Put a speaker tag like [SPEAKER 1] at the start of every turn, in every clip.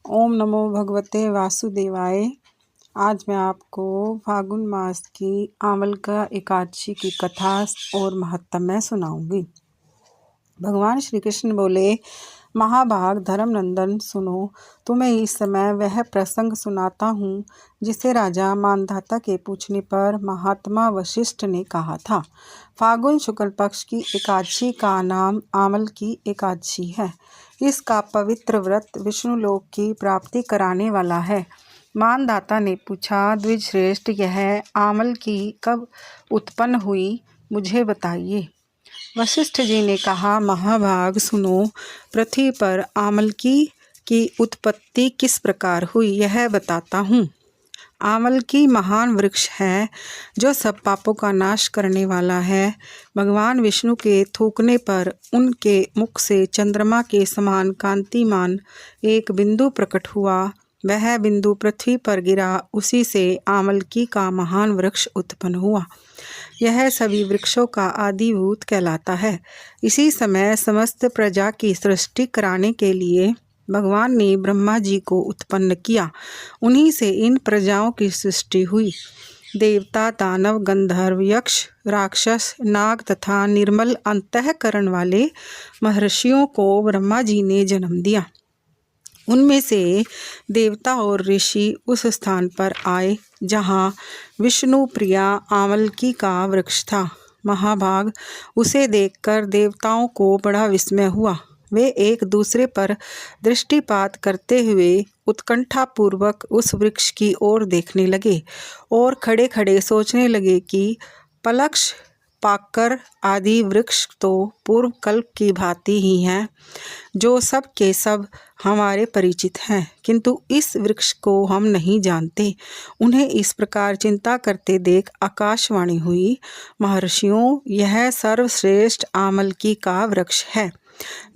[SPEAKER 1] ओम नमो भगवते वासुदेवाय। आज मैं आपको फागुन मास की आमलका एकादशी की कथा और महत्तम सुनाऊंगी। भगवान श्री कृष्ण बोले, महाभाग धर्मनंदन सुनो, तुम्हें इस समय वह प्रसंग सुनाता हूँ जिसे राजा मानधाता के पूछने पर महात्मा वशिष्ठ ने कहा था। फागुन शुक्ल पक्ष की एकादशी का नाम आमल की एकादशी है। इसका पवित्र व्रत विष्णु लोक की प्राप्ति कराने वाला है। मानधाता ने पूछा, द्विजश्रेष्ठ, यह आमल की कब उत्पन्न हुई, मुझे बताइए। वशिष्ठ जी ने कहा, महाभाग सुनो, पृथ्वी पर आमलकी की उत्पत्ति किस प्रकार हुई यह बताता हूँ। आमलकी महान वृक्ष है जो सब पापों का नाश करने वाला है। भगवान विष्णु के थूकने पर उनके मुख से चंद्रमा के समान कांतिमान एक बिंदु प्रकट हुआ। वह बिंदु पृथ्वी पर गिरा, उसी से आमलकी का महान वृक्ष उत्पन्न हुआ। यह सभी वृक्षों का आदिभूत कहलाता है। इसी समय समस्त प्रजा की सृष्टि कराने के लिए भगवान ने ब्रह्मा जी को उत्पन्न किया। उन्हीं से इन प्रजाओं की सृष्टि हुई। देवता, दानव, गंधर्व, यक्ष, राक्षस, नाग तथा निर्मल अंतःकरण वाले महर्षियों को ब्रह्मा जी ने जन्म दिया। उनमें से देवता और ऋषि उस स्थान पर आए जहाँ विष्णु प्रिया आमलकी का वृक्ष था। महाभाग, उसे देखकर देवताओं को बड़ा विस्मय हुआ। वे एक दूसरे पर दृष्टिपात करते हुए उत्कंठापूर्वक उस वृक्ष की ओर देखने लगे और खड़े खड़े सोचने लगे कि पलक्ष, पाकर आदि वृक्ष तो पूर्व कल्प की भांति ही हैं, जो सब के सब हमारे परिचित हैं, किंतु इस वृक्ष को हम नहीं जानते। उन्हें इस प्रकार चिंता करते देख आकाशवाणी हुई, महर्षियों, यह सर्वश्रेष्ठ आमलकी का वृक्ष है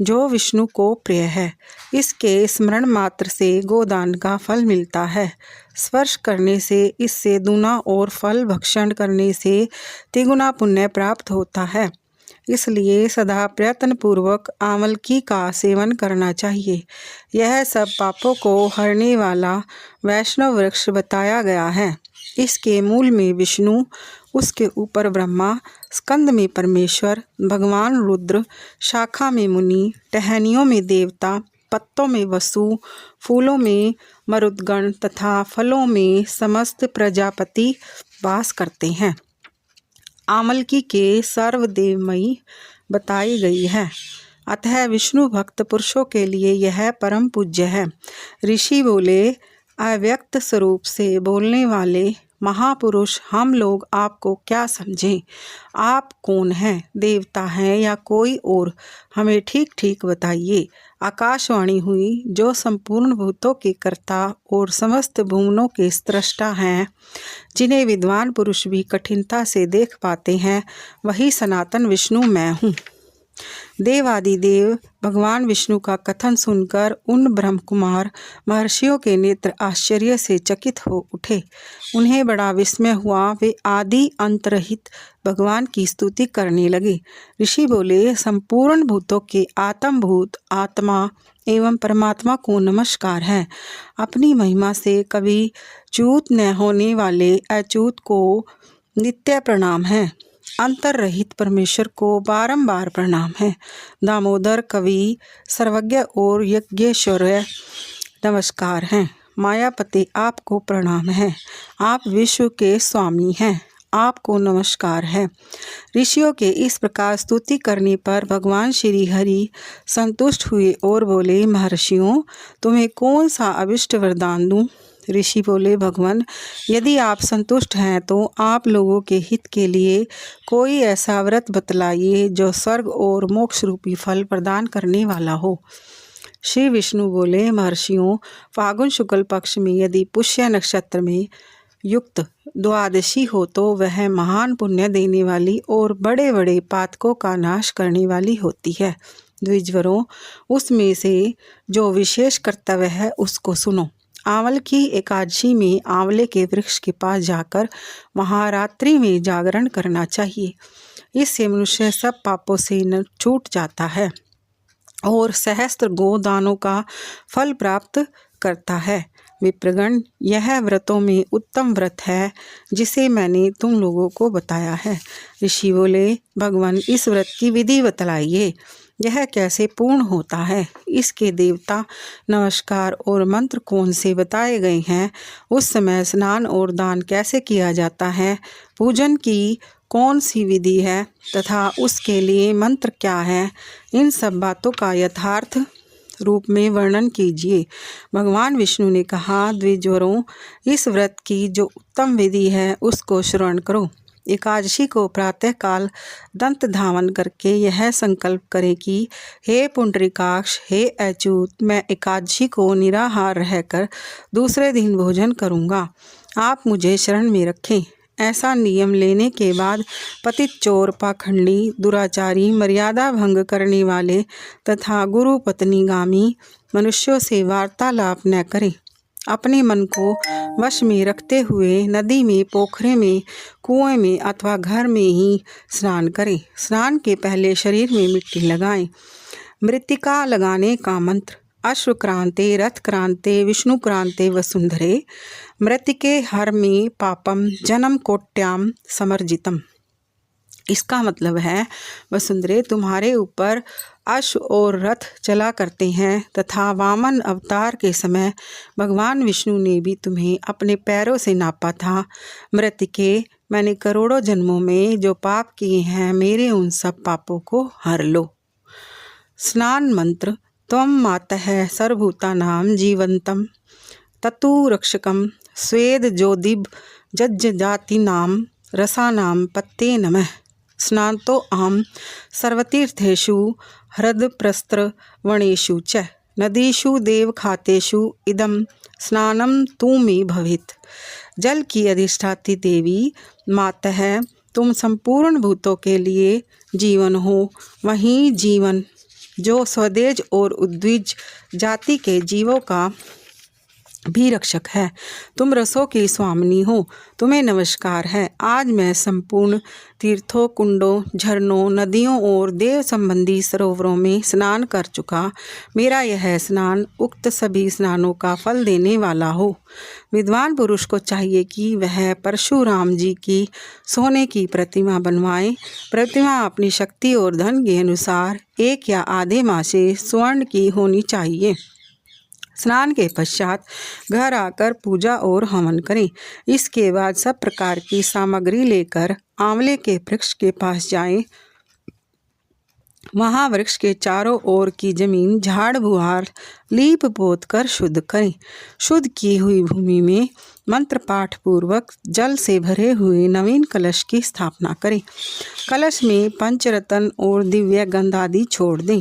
[SPEAKER 1] जो विष्णु को प्रिय है। इसके स्मरण मात्र से गोदान का फल मिलता है। स्पर्श करने से इससे दूना और फल भक्षण करने से तिगुना पुण्य प्राप्त होता है। इसलिए सदा प्रयत्न पूर्वक आमलकी का सेवन करना चाहिए। यह सब पापों को हरने वाला वैष्णव वृक्ष बताया गया है। इसके मूल में विष्णु, उसके ऊपर ब्रह्मा, स्कंद में परमेश्वर, भगवान रुद्र, शाखा में मुनि, टहनियों में देवता, पत्तों में वसु, फूलों में मरुदगण तथा फलों में समस्त प्रजापति वास करते हैं। आमलकी के सर्वदेवमयी बताई गई है। अतः विष्णु भक्त पुरुषों के लिए यह परम पूज्य है। ऋषि बोले, अव्यक्त स्वरूप से बोलने वाले महापुरुष, हम लोग आपको क्या समझें? आप कौन हैं? देवता हैं या कोई और? हमें ठीक ठीक बताइए। आकाशवाणी हुई, जो संपूर्ण भूतों के कर्ता और समस्त भुवनों के स्रष्टा हैं, जिन्हें विद्वान पुरुष भी कठिनता से देख पाते हैं, वही सनातन विष्णु मैं हूँ। देवादिदेव भगवान विष्णु का कथन सुनकर उन ब्रह्म कुमार महर्षियों के नेत्र आश्चर्य से चकित हो उठे। उन्हें बड़ा विस्मय हुआ। वे आदि अंत रहित भगवान की स्तुति करने लगे। ऋषि बोले, संपूर्ण भूतों के आत्मभूत आत्मा एवं परमात्मा को नमस्कार है। अपनी महिमा से कभी च्युत न होने वाले अच्युत को नित्य प्रणाम है। अंतर रहित परमेश्वर को बारंबार प्रणाम है। दामोदर, कवि, सर्वज्ञ और यज्ञेश्वरय नमस्कार हैं। मायापति, आपको प्रणाम है। आप विश्व के स्वामी हैं, आपको नमस्कार है। ऋषियों के इस प्रकार स्तुति करने पर भगवान श्री हरि संतुष्ट हुए और बोले, महर्षियों, तुम्हें कौन सा अभिष्ट वरदान दूं? ऋषि बोले, भगवान, यदि आप संतुष्ट हैं तो आप लोगों के हित के लिए कोई ऐसा व्रत बतलाइए जो स्वर्ग और मोक्ष रूपी फल प्रदान करने वाला हो। श्री विष्णु बोले, महर्षियों, फागुन शुक्ल पक्ष में यदि पुष्य नक्षत्र में युक्त द्वादशी हो तो वह महान पुण्य देने वाली और बड़े बड़े पातकों का नाश करने वाली होती है। द्विजवरों, उसमें से जो विशेष कर्तव्य है उसको सुनो। आंवलकी एकादशी में आंवले के वृक्ष के पास जाकर महारात्रि में जागरण करना चाहिए। इससे मनुष्य सब पापों से न छूट जाता है और सहस्त्र गोदानों का फल प्राप्त करता है। विप्रगण, यह व्रतों में उत्तम व्रत है जिसे मैंने तुम लोगों को बताया है। ऋषि बोले, भगवान, इस व्रत की विधि बतलाइए, यह कैसे पूर्ण होता है? इसके देवता, नमस्कार और मंत्र कौन से बताए गए हैं? उस समय स्नान और दान कैसे किया जाता है? पूजन की कौन सी विधि है तथा उसके लिए मंत्र क्या है? इन सब बातों का यथार्थ रूप में वर्णन कीजिए। भगवान विष्णु ने कहा, द्विजवरों, इस व्रत की जो उत्तम विधि है उसको श्रवण करो। एकादशी को प्रातःकाल दंत धावन करके यह संकल्प करें कि हे पुंडरीकाक्ष, हे अच्युत, मैं एकादशी को निराहार रहकर दूसरे दिन भोजन करूँगा। आप मुझे शरण में रखें। ऐसा नियम लेने के बाद पतित, चोर, पाखंडी, दुराचारी, मर्यादा भंग करने वाले तथा गुरु पत्नीगामी मनुष्यों से वार्तालाप न करें। अपने मन को वश में रखते हुए नदी में, पोखरे में, कुएं में अथवा घर में ही स्नान करें। स्नान के पहले शरीर में मिट्टी लगाएं। मृत्तिका लगाने का मंत्र: अश्वक्रांते रथक्रांते विष्णुक्रांते वसुंधरे मृत्तिके हर में पापम जन्म कोट्याम समर्जितम। इसका मतलब है, वसुंधरे, तुम्हारे ऊपर अश्व और रथ चला करते हैं तथा वामन अवतार के समय भगवान विष्णु ने भी तुम्हें अपने पैरों से नापा था। मृत्तिके, मैंने करोड़ों जन्मों में जो पाप किए हैं, मेरे उन सब पापों को हर लो। स्नान मंत्र: त्वं मातः सर्वभूतानां जीवंतं ततु रक्षकं स्वेद ज्योतिब जज्जातीनां रसानां पत्ते नमः। स्नातो अहं सर्वतीर्थेषु हृदप्रस्त्रवणेषु च नदीषु देवखातेषु इदं स्नानं तु मे भवेत्। जल की अधिष्ठात्री देवी मातः, तुम संपूर्ण भूतों के लिए जीवन हो। वहीं जीवन जो स्वदेज और उद्विज जाति के जीवों का भी रक्षक है। तुम रसों की स्वामिनी हो, तुम्हें नमस्कार है। आज मैं संपूर्ण तीर्थों, कुंडों, झरनों, नदियों और देव संबंधी सरोवरों में स्नान कर चुका। मेरा यह स्नान उक्त सभी स्नानों का फल देने वाला हो। विद्वान पुरुष को चाहिए कि वह परशुराम जी की सोने की प्रतिमा बनवाए। प्रतिमा अपनी शक्ति और धन के अनुसार 1 या आधे मासे स्वर्ण की होनी चाहिए। स्नान के पश्चात घर आकर पूजा और हवन करें। इसके बाद सब प्रकार की सामग्री लेकर आंवले के वृक्ष के पास जाएं। वहाँ वृक्ष के चारों ओर की जमीन झाड़ बुहार लीप पोत कर शुद्ध करें। शुद्ध की हुई भूमि में मंत्र पाठ पूर्वक जल से भरे हुए नवीन कलश की स्थापना करें। कलश में पंचरत्न और दिव्य गंध आदि छोड़ दें।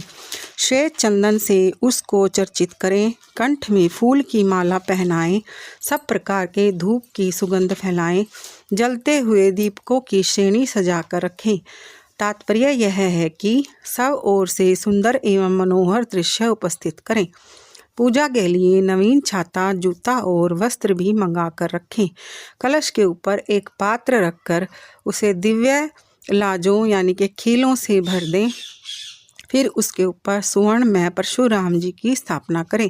[SPEAKER 1] श्वेत चंदन से उसको चर्चित करें। कंठ में फूल की माला पहनाएं। सब प्रकार के धूप की सुगंध फैलाएं। जलते हुए दीपकों की श्रेणी सजाकर रखें। तात्पर्य यह है कि सब ओर से सुंदर एवं मनोहर दृश्य उपस्थित करें। पूजा के लिए नवीन छाता, जूता और वस्त्र भी मंगा कर रखें। कलश के ऊपर एक पात्र रखकर उसे दिव्य लाजों यानी कि खीलों से भर दें। फिर उसके ऊपर सुवर्ण में परशुराम जी की स्थापना करें।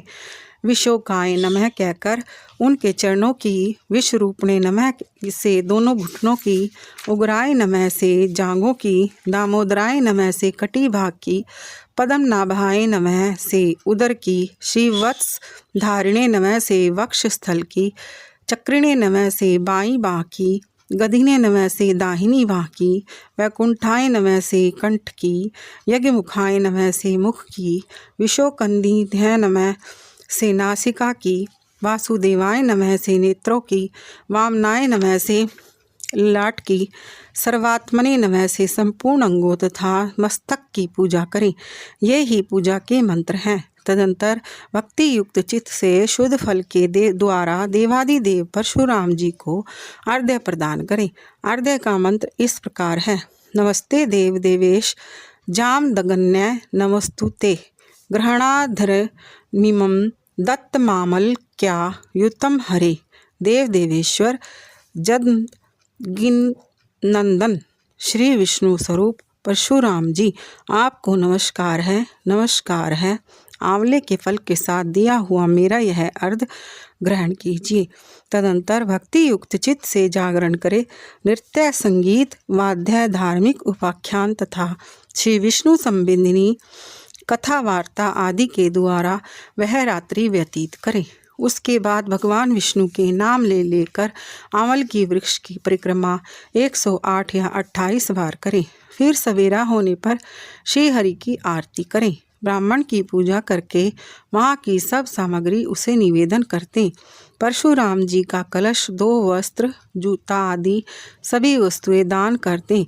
[SPEAKER 1] विशोकाय नमः कहकर उनके चरणों की, विश्वरूपणे नमः से दोनों घुटनों की, उग्राय नमः से जांघों की, दामोदराय नमः से कटी भाग की, पद्मनाभाय नमः से उदर की, श्रीवत्स धारिणे नमः से वक्ष स्थल की, चक्रिणे नमः से बाईं बाह की, गदिने नमः से दाहिनी बाह की, वैकुंठाय नमः से कंठ की, यज्ञमुखाय नमः से मुख की, विशोकंदी नमः से नासिका की, वासुदेवाय नमः से नेत्रों की, वामनाय नमः से ललाट की, सर्वात्मने नमः से संपूर्ण अंगों तथा मस्तक की पूजा करें। ये ही पूजा के मंत्र हैं। तदंतर भक्ति युक्त चित्त से शुद्ध फल के द्वारा देवादिदेव परशुराम जी को अर्घ्य प्रदान करें। अर्घ्य का मंत्र इस प्रकार है: नमस्ते देव देवेश जामदगन्य नमस्तुते ग्रहणाधर मिमम दत्त मामल क्या युतम हरे। देव देवेश्वर जगन्गिन नंदन श्री विष्णु स्वरूप परशुराम जी, आपको नमस्कार है, नमस्कार है। आंवले के फल के साथ दिया हुआ मेरा यह अर्घ ग्रहण कीजिए। तदंतर भक्ति युक्त चित्त से जागरण करें। नृत्य, संगीत, वाद्य, धार्मिक उपाख्यान तथा श्री विष्णु संबंधिनी कथा वार्ता आदि के द्वारा वह रात्रि व्यतीत करें। उसके बाद भगवान विष्णु के नाम लेकर आंवल की वृक्ष की परिक्रमा 108 या 28 बार करें। फिर सवेरा होने पर श्री हरि की आरती करें। ब्राह्मण की पूजा करके वहाँ की सब सामग्री उसे निवेदन करते। परशुराम जी का कलश, 2 वस्त्र, जूता आदि सभी वस्तुएं दान करते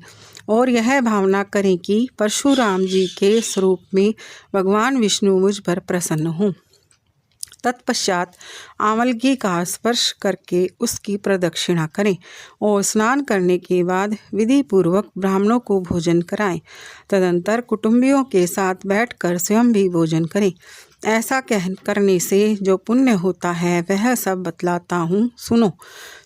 [SPEAKER 1] और यह भावना करें कि परशुराम जी के स्वरूप में भगवान विष्णु मुझ पर प्रसन्न हों। तत्पश्चात आंवलगी का स्पर्श करके उसकी प्रदक्षिणा करें और स्नान करने के बाद विधि पूर्वक ब्राह्मणों को भोजन कराएं। तदंतर कुटुंबियों के साथ बैठकर स्वयं भी भोजन करें। ऐसा करने से जो पुण्य होता है वह सब बतलाता हूँ, सुनो।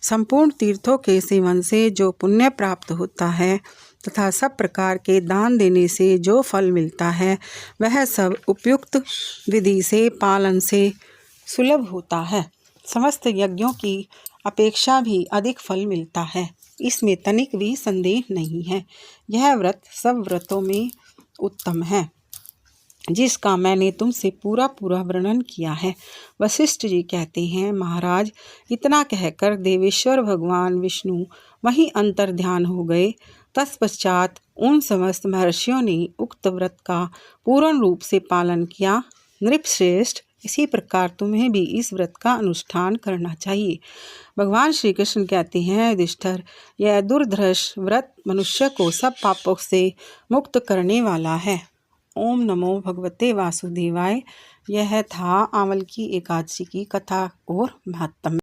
[SPEAKER 1] संपूर्ण तीर्थों के सेवन से जो पुण्य प्राप्त होता है तथा सब प्रकार के दान देने से जो फल मिलता है वह सब उपयुक्त विधि से पालन से सुलभ होता है। समस्त यज्ञों की अपेक्षा भी अधिक फल मिलता है, इसमें तनिक भी संदेह नहीं है। यह व्रत सब व्रतों में उत्तम है, जिसका मैंने तुमसे पूरा वर्णन किया है। वशिष्ठ जी कहते हैं, महाराज, इतना कहकर देवेश्वर भगवान विष्णु वहीं अंतर्ध्यान हो गए। तत्पश्चात उन समस्त महर्षियों ने उक्त व्रत का पूर्ण रूप से पालन किया। नृपश्रेष्ठ, इसी प्रकार तुम्हें भी इस व्रत का अनुष्ठान करना चाहिए। भगवान श्री कृष्ण कहते हैं, युधिष्ठिर, यह दुर्धर्ष व्रत मनुष्य को सब पापों से मुक्त करने वाला है। ओम नमो भगवते वासुदेवाय। यह था आंवल की एकादशी की कथा और महात्म्य।